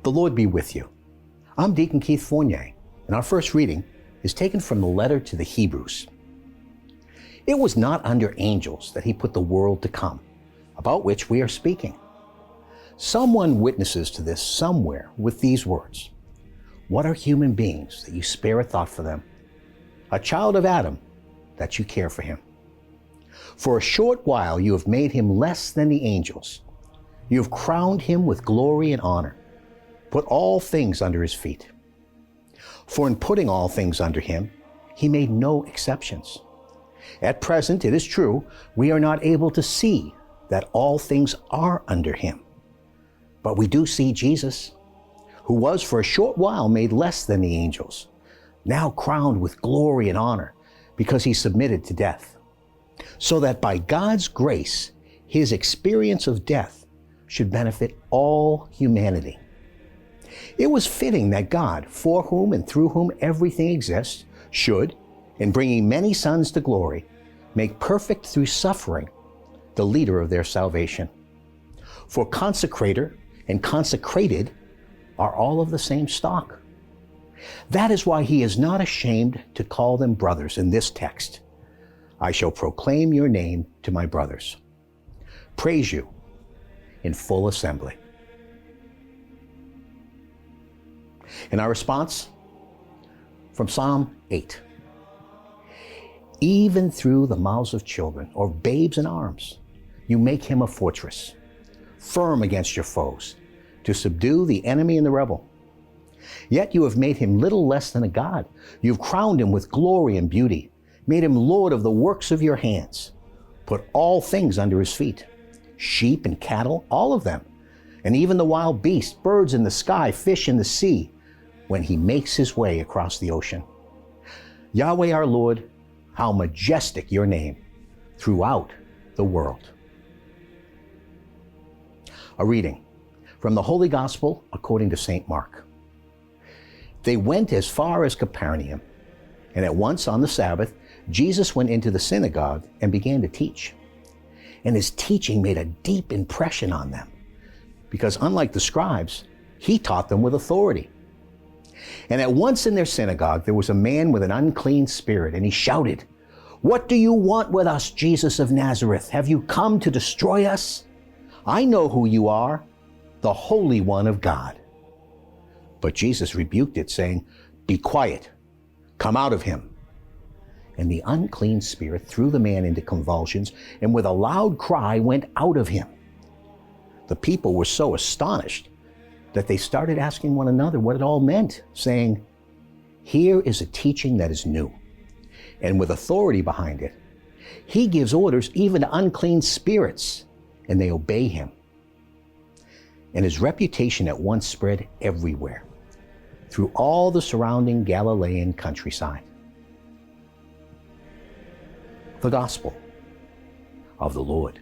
The Lord be with you. I'm Deacon Keith Fournier, and our first reading is taken from the letter to the Hebrews. It was not under angels that he put the world to come, about which we are speaking. Someone witnesses to this somewhere with these words: "What are human beings that you spare a thought for them? A child of Adam that you care for him. For a short while you have made him less than the angels. You have crowned him with glory and honor. Put all things under his feet. For in putting all things under him, he made no exceptions. At present, it is true, we are not able to see that all things are under him. But we do see Jesus, who was for a short while made less than the angels, now crowned with glory and honor because he submitted to death, so that by God's grace, his experience of death should benefit all humanity. It was fitting that God, for whom and through whom everything exists, should, in bringing many sons to glory, make perfect through suffering the leader of their salvation. For consecrator and consecrated are all of the same stock. That is why he is not ashamed to call them brothers in this text. I shall proclaim your name to my brothers. Praise you in full assembly." In our response, from Psalm 8. Even through the mouths of children or babes in arms, you make him a fortress, firm against your foes, to subdue the enemy and the rebel. Yet you have made him little less than a god. You've crowned him with glory and beauty, made him Lord of the works of your hands, put all things under his feet, sheep and cattle, all of them, and even the wild beasts, birds in the sky, fish in the sea, when he makes his way across the ocean. Yahweh our Lord, how majestic your name throughout the world. A reading from the Holy Gospel according to St. Mark. They went as far as Capernaum, and at once on the Sabbath, Jesus went into the synagogue and began to teach. And his teaching made a deep impression on them, because unlike the scribes, he taught them with authority. And at once in their synagogue there was a man with an unclean spirit, and he shouted, "What do you want with us, Jesus of Nazareth? Have you come to destroy us? I know who you are, the Holy One of God." But Jesus rebuked it, saying, "Be quiet, come out of him." And the unclean spirit threw the man into convulsions, and with a loud cry went out of him. The people were so astonished that they started asking one another what it all meant, saying, "Here is a teaching that is new, and with authority behind it. He gives orders even to unclean spirits, and they obey him." And his reputation at once spread everywhere, through all the surrounding Galilean countryside. The Gospel of the Lord.